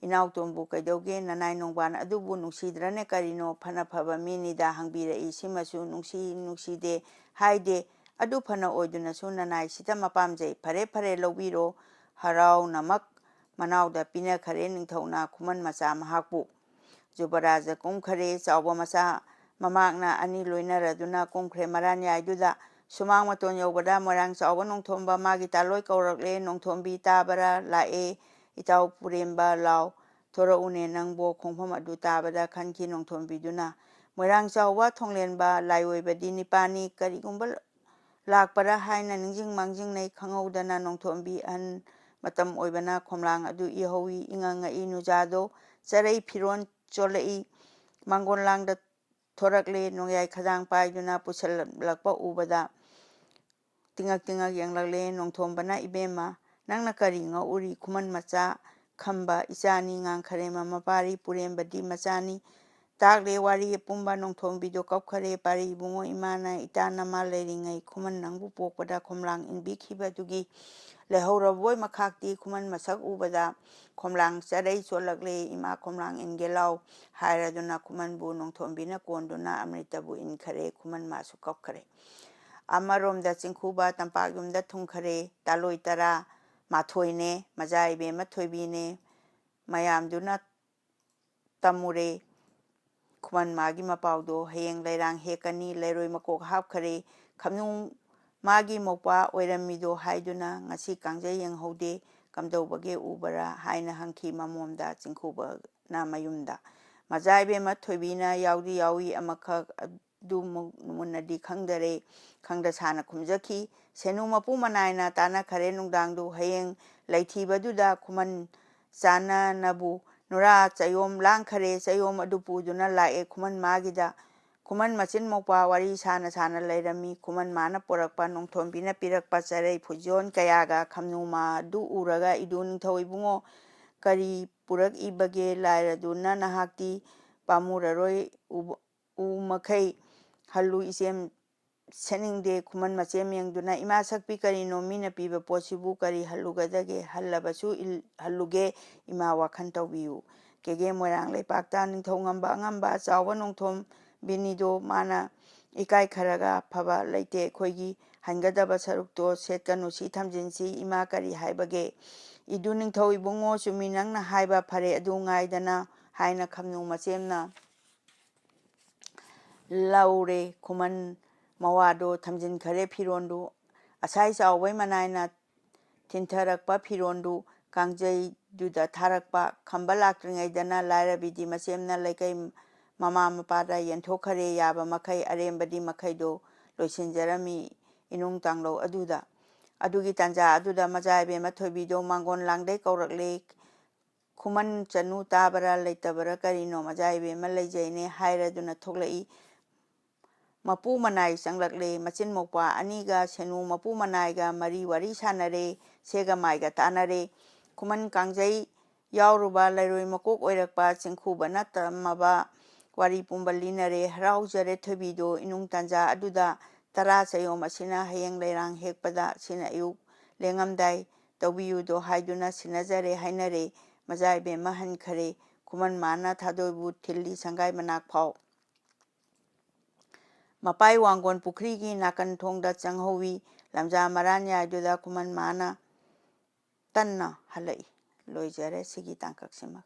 ꯏꯅꯥꯎꯇꯣꯟꯕꯨ ꯀꯩꯗꯧꯒꯦ ꯅꯅꯥꯏ ꯅꯣꯡꯕꯥꯟ ꯑꯗꯨꯕꯨ ꯅꯨꯡꯁꯤꯗ꯭ꯔꯅꯦ ꯀꯔꯤꯅꯣ ꯐꯅ ꯐꯕ ꯃꯤꯅꯤꯗ ꯍꯪꯕꯤꯔꯛꯏ ꯁꯤꯃꯁꯨ ꯅꯨꯡꯁꯤꯗꯦ ꯍꯥꯏꯗꯦ ꯑꯗꯨ ꯐꯅ ꯑꯣꯏꯗꯨꯅꯁꯨ ꯅꯅꯥꯏ ꯁꯤꯇꯃ ꯄꯥꯝꯖꯩ ꯐꯔꯦ ꯂꯧꯕꯤꯔꯣ ꯍꯔꯥꯎꯅꯃꯛ ꯃꯅꯥꯎꯗ ꯄꯤꯅꯈꯔꯦ ꯅꯤꯡꯊꯧꯅ ꯈꯨꯃꯟ ꯃꯆꯥ ꯃꯍꯥꯛꯄꯨ ꯖꯨꯕꯔꯥꯖ ꯀꯨꯝꯈꯔꯦ ꯆꯥꯎꯕ ꯃꯆꯥ ꯃꯃꯥꯛꯅ ꯑꯅꯤ ꯂꯣꯏꯅꯔꯗꯨꯅ ꯀꯨꯝꯈ꯭ꯔꯦ ꯃꯔꯥꯟꯌꯥꯏꯗꯨꯗ ꯁꯨꯃꯥꯡ ꯃꯇꯣꯟ ꯌꯧꯕꯗ ꯃꯣꯏꯔꯥꯡ ꯆꯥꯎꯕ ꯅꯣꯡꯊꯣꯝꯕ ꯃꯥꯒꯤ ꯇꯥꯂꯣꯏ ꯀꯧꯔꯛꯂꯦ ꯅꯣꯡꯊꯣꯝꯕꯤ ꯇꯥꯕꯔꯥ ꯂꯥꯛꯑꯦ ꯏꯇꯥꯎ ꯄꯨꯔꯦꯝꯕ ꯂꯥꯎ ꯊꯣꯔꯛꯎꯅꯦ ꯅꯪꯕꯣ ꯈꯣꯡꯐꯝ ꯑꯗꯨ ꯇꯥꯕꯗ ꯈꯟꯈꯤ ꯅꯣꯡꯊꯣꯝꯕꯤꯗꯨꯅ ꯃꯣꯏꯔꯥꯡ ꯆꯥꯎꯕ ꯊꯣꯡꯂꯦꯟꯕ ꯂꯥꯏꯑꯣꯏꯕꯗꯤ ꯅꯤꯄꯥꯅꯤ ꯀꯔꯤꯒꯨꯝꯕ ꯂꯥꯛꯄꯔꯥ ꯍꯥꯏꯅ ꯅꯤꯡꯖꯤꯡ ꯃꯥꯡꯖꯤꯡꯅꯩ ꯈꯪꯍꯧꯗꯅ ꯅꯣꯡꯊꯣꯝꯕꯤ ꯑꯍꯟ ꯃꯇꯝ ꯑꯣꯏꯕꯅ ꯈꯣꯝꯂꯥꯡ ꯑꯗꯨ ꯏꯍꯧꯏ ꯏꯉꯪꯉꯛꯏ ꯅꯨꯖꯥꯗꯣ ꯆꯔꯩ ꯐꯤꯔꯣꯟ ꯆꯣꯜꯂꯛꯏ ꯃꯥꯡꯒꯣꯟꯂꯥꯡꯗ ꯊꯣꯔꯛꯂꯦ ꯅꯣꯡꯌꯥꯏ ꯈꯗꯥꯡ ꯄꯥꯏꯗꯨꯅ ꯄꯨꯁꯜꯂꯛꯄ ꯎꯕꯗ ꯇꯤꯉꯛ ꯌꯦꯡꯂꯛꯂꯦ ꯅꯣꯡꯊꯣꯝꯕꯅ ꯏꯕꯦꯝꯃ ꯅꯪꯅ ꯀꯔꯤ ꯉꯛꯎꯔꯤ ꯈꯨꯃꯟ ꯃꯆꯥ ꯈꯝꯕ ꯏꯆꯥꯅꯤ ꯉꯥꯡꯈꯔꯦꯝ ꯃꯄꯥꯔꯤ ꯄꯨꯔꯦꯝꯕꯗꯤ ꯃꯆꯥꯅꯤ ꯇꯥꯛꯂꯦ ꯋꯥꯔꯤ ꯑꯄꯨꯝꯕ ꯅꯣꯡꯊꯣꯝꯕꯤꯗꯣ ꯀꯞꯈꯔꯦ ꯄꯥꯔꯤ ꯏꯕꯨꯡꯉꯣ ꯏꯃꯥꯅ ꯏꯇꯥ ꯅꯃꯥ ꯂꯩꯔꯤꯉꯩ ꯈꯨꯃꯟ ꯅꯪꯕꯨ ꯄꯣꯛꯄꯗ ꯈꯣꯝꯂꯥꯡ ꯏꯟꯕꯤꯈꯤꯕꯗꯨꯒꯤ ꯂꯩꯍꯧꯔꯕꯣꯏ ꯃꯈꯥꯛꯇꯤ ꯈꯨꯃꯟ ꯃꯁꯛ ꯎꯕꯗ ꯈꯣꯝꯂꯥꯡ ꯆꯔꯩ ꯆꯣꯜꯂꯛꯂꯦ ꯏꯃꯥ ꯈꯣꯝꯂꯥꯡ ꯏꯟꯒꯦ ꯂꯥꯎ ꯍꯥꯏꯔꯗꯨꯅ ꯈꯨꯃꯟꯕꯨ ꯅꯣꯡꯊꯣꯝꯕꯤꯅ ꯀꯣꯟꯗꯨꯅ ꯑꯃ꯭ꯔꯤꯇꯕꯨ ꯏꯟꯈꯔꯦ ꯈꯨꯃꯟ ꯃꯥꯁꯨ ꯀꯞꯈꯔꯦ ꯑꯃꯔꯣꯝꯗ ꯆꯤꯡꯈꯨꯕ ꯇꯝꯄꯥꯛ ꯌꯨꯝꯗ ꯊꯨꯡꯈꯔꯦ ꯇꯥꯂꯣꯏ ꯇꯔꯥ ꯃꯥꯊꯣꯏꯅꯦ ꯃꯆꯥ ꯏꯕꯦꯝꯃ ꯊꯣꯏꯕꯤꯅꯦ ꯃꯌꯥꯝꯗꯨꯅ ꯇꯝꯃꯨꯔꯦ ꯈꯨꯃꯟ ꯃꯥꯒꯤ ꯃꯄꯥꯎꯗꯣ ꯍꯌꯦꯡ ꯂꯩꯔꯥꯡ ꯍꯦꯛꯀꯅꯤ ꯂꯩꯔꯣꯏ ꯃꯀꯣꯛ ꯍꯥꯞꯈꯔꯦ ꯈꯝꯅꯨ ꯃꯥꯒꯤ ꯃꯧꯄ꯭ꯋꯥ ꯑꯣꯏꯔꯝꯃꯤꯗꯣ ꯍꯥꯏꯗꯨꯅ ꯉꯁꯤ ꯀꯥꯡꯖꯩ ꯌꯦꯡꯍꯧꯗꯦ ꯀꯝꯗꯧꯕꯒꯦ ꯎꯕꯔꯥ ꯍꯥꯏꯅ ꯍꯪꯈꯤ ꯃꯃꯣꯝꯗ ꯆꯤꯡꯈꯨꯕꯅ ꯃꯌꯨꯝꯗ ꯃꯆꯥ ꯏꯕꯦꯝꯃ ꯊꯣꯏꯕꯤꯅ ꯌꯥꯎꯗꯤ ꯌꯥꯎꯏ ꯑꯃꯈꯛ ꯑꯗꯨ ꯃꯨꯟꯅꯗꯤ ꯈꯪꯗꯔꯦ ꯈꯪꯗ ꯁꯥꯅ ꯈꯨꯝꯖꯈꯤ ꯁꯦꯅꯨ ꯃꯄꯨ ꯃꯅꯥꯏꯅ ꯇꯥꯟꯅꯈꯔꯦ ꯅꯨꯡꯗꯥꯡꯗꯨ ꯍꯌꯦꯡ ꯂꯩꯊꯤꯕꯗꯨꯗ ꯈꯨꯃꯟ ꯆꯥꯟꯅꯅꯕꯨ ꯅꯨꯔꯥ ꯆꯌꯣꯝ ꯂꯥꯡꯈꯔꯦ ꯆꯌꯣꯝ ꯑꯗꯨ ꯄꯨꯗꯨꯅ ꯂꯥꯛꯑꯦ ꯈꯨꯃꯟ ꯃꯥꯒꯤꯗ ꯈꯨꯃꯟ ꯃꯆꯤꯟ ꯃꯧꯄ꯭ꯋꯥ ꯋꯥꯔꯤ ꯁꯥꯅ ꯂꯩꯔꯝꯃꯤ ꯈꯨꯃꯟ ꯃꯥꯅ ꯄꯣꯔꯛꯄ ꯅꯣꯡꯊꯣꯝꯕꯤꯅ ꯄꯤꯔꯛꯄ ꯆꯔꯩ ꯐꯨꯖꯣꯟ ꯀꯌꯥꯒ ꯈꯝꯅꯨ ꯃꯥꯗꯨ ꯎꯔꯒ ꯏꯗꯨ ꯅꯤꯡꯊꯧ ꯏꯕꯨꯡꯉꯣ ꯀꯔꯤ ꯄꯨꯔꯛꯏꯕꯒꯦ ꯂꯥꯏꯔꯗꯨꯅ ꯅꯍꯥꯛꯇꯤ ꯄꯥꯝꯃꯨꯔꯔꯣꯏ ꯎꯃꯈꯩ ꯍꯜꯂꯨ ꯏꯆꯦꯝ ꯁꯦꯠꯅꯤꯡꯗꯦ ꯈꯨꯃꯟ ꯃꯆꯦꯝ ꯌꯦꯡꯗꯨꯅ ꯏꯃꯥ ꯁꯛꯄꯤ ꯀꯔꯤꯅꯣ ꯃꯤꯅ ꯄꯤꯕ ꯄꯣꯠꯁꯤꯕꯨ ꯀꯔꯤ ꯍꯜꯂꯨꯒꯗꯒꯦ ꯍꯜꯂꯕꯁꯨ ꯍꯜꯂꯨꯒꯦ ꯏꯃꯥ ꯋꯥꯈꯜ ꯇꯧꯕꯤꯌꯨ ꯀꯦꯒꯦ ꯃꯣꯏꯔꯥꯡ ꯂꯩꯄꯥꯛꯇ ꯅꯤꯡꯊꯧ ꯉꯝꯕ ꯑꯉꯝꯕ ꯆꯥꯎꯕ ꯅꯣꯡꯊꯣꯝꯕꯤꯅꯤꯗꯣ ꯃꯥꯅ ꯏꯀꯥꯏ ꯈꯔꯒ ꯐꯕ ꯂꯩꯇꯦ ꯑꯩꯈꯣꯏꯒꯤ ꯍꯟꯒꯗꯕ ꯁꯔꯨꯛꯇꯣ ꯁꯦꯠꯀꯅꯨ ꯁꯤ ꯊꯝꯖꯤꯟꯁꯤ ꯏꯃꯥ ꯀꯔꯤ ꯍꯥꯏꯕꯒꯦ ꯏꯗꯨ ꯅꯤꯡꯊꯧ ꯏꯕꯨꯡꯉꯣ ꯆꯨꯝꯃꯤ ꯅꯪꯅ ꯍꯥꯏꯕ ꯐꯔꯦ ꯑꯗꯨ ꯉꯥꯏꯗꯅ ꯍꯥꯏꯅ ꯈꯝꯅꯨ ꯃꯆꯦꯝꯅ ꯂꯧꯔꯦ ꯈꯨꯃꯟ ꯃꯋꯥꯗꯣ ꯊꯝꯖꯤꯟꯈꯔꯦ ꯐꯤꯔꯣꯟꯗꯨ ꯑꯁꯥꯏ ꯆꯥꯎꯕꯩ ꯃꯅꯥꯏꯅ ꯊꯤꯟꯊꯔꯛꯄ ꯐꯤꯔꯣꯟꯗꯨ ꯀꯥꯡꯖꯩꯗꯨꯗ ꯊꯥꯔꯛꯄ ꯈꯝꯕ ꯂꯥꯛꯇ꯭ꯔꯤꯉꯩꯗꯅ ꯂꯥꯏꯔꯕꯤꯗꯤ ꯃꯆꯦꯝꯅ ꯂꯩꯀꯩ ꯃꯃꯥ ꯃꯄꯥꯗ ꯌꯦꯟꯊꯣꯛꯈꯔꯦ ꯌꯥꯕ ꯃꯈꯩ ꯑꯔꯦꯝꯕꯗꯤ ꯃꯈꯩꯗꯣ ꯂꯣꯏꯁꯤꯟꯖꯔꯝꯃꯤ ꯏꯅꯨꯡ ꯇꯥꯡꯂꯧ ꯑꯗꯨꯗ ꯑꯗꯨꯒꯤ ꯇꯥꯟꯖꯥ ꯑꯗꯨꯗ ꯃꯆꯥ ꯏꯕꯦꯝꯃ ꯊꯣꯏꯕꯤꯗꯣ ꯃꯥꯡꯒꯣꯟ ꯂꯥꯡꯗꯩ ꯀꯧꯔꯛꯂꯦ ꯈꯨꯃꯟ ꯆꯅꯨ ꯇꯥꯕꯔꯥ ꯂꯩꯇꯕꯔꯥ ꯀꯔꯤꯅꯣ ꯃꯆꯥ ꯏꯕꯦꯝꯃ ꯂꯩꯖꯩꯅꯦ ꯍꯥꯏꯔꯗꯨꯅ ꯊꯣꯛꯂꯛꯏ ꯃꯄꯨ ꯃꯅꯥꯏ ꯆꯪꯂꯛꯂꯦ ꯃꯆꯤꯟ ꯃꯧꯄ꯭ꯋꯥ ꯑꯅꯤꯒ ꯁꯦꯅꯨ ꯃꯄꯨ ꯃꯅꯥꯏꯒ ꯃꯔꯤ ꯋꯥꯔꯤ ꯁꯥꯟꯅꯔꯦ ꯁꯦꯒ ꯃꯥꯏꯒ ꯇꯥꯟꯅꯔꯦ ꯈꯨꯃꯟ ꯀꯥꯡꯖꯩ ꯌꯥꯎꯔꯨꯕ ꯂꯩꯔꯣꯏ ꯃꯀꯣꯛ ꯑꯣꯏꯔꯛꯄ ꯆꯤꯡꯈꯨꯕꯅ ꯇꯝꯃꯕ ꯋꯥꯔꯤ ꯄꯨꯝꯕ ꯂꯤꯅꯔꯦ ꯍꯔꯥꯎꯖꯔꯦ ꯊꯣꯏꯕꯤꯗꯣ ꯏꯅꯨꯡ ꯇꯥꯟꯖꯥ ꯑꯗꯨꯗ ꯇꯔꯥ ꯆꯌꯣꯝ ꯑꯁꯤꯅ ꯍꯌꯦꯡ ꯂꯩꯔꯥꯡ ꯍꯦꯛꯄꯗ ꯁꯤꯅ ꯑꯌꯨꯛ ꯂꯦꯡꯉꯝꯗꯥꯏ ꯇꯧꯕꯤꯌꯨꯗꯣ ꯍꯥꯏꯗꯨꯅ ꯁꯤꯟꯅꯖꯔꯦ ꯍꯥꯏꯅꯔꯦ ꯃꯆꯥ ꯏꯕꯦꯝꯃ ꯍꯟꯈꯔꯦ ꯈꯨꯃꯟ ꯃꯥꯅ ꯊꯥꯗꯣꯏꯕꯨ ꯊꯤꯜꯂꯤ ꯁꯪꯒꯥꯏ ꯃꯅꯥꯛ ꯐꯥꯎ ꯃꯄꯥꯏ ꯋꯥꯡꯒꯣꯟ ꯄꯨꯈ꯭ꯔꯤꯒꯤ ꯅꯥꯀꯟ ꯊꯣꯡꯗ ꯆꯪꯍꯧꯋꯤ ꯂꯝꯖꯥ ꯃꯔꯥꯟꯌꯥꯏꯗꯨꯗ ꯈꯨꯃꯟ ꯃꯥꯅ ꯇꯟꯅ ꯍꯜꯂꯛꯏ ꯂꯣꯏꯖꯔꯦ ꯁꯤꯒꯤ ꯇꯥꯡꯀꯛꯁꯤꯃ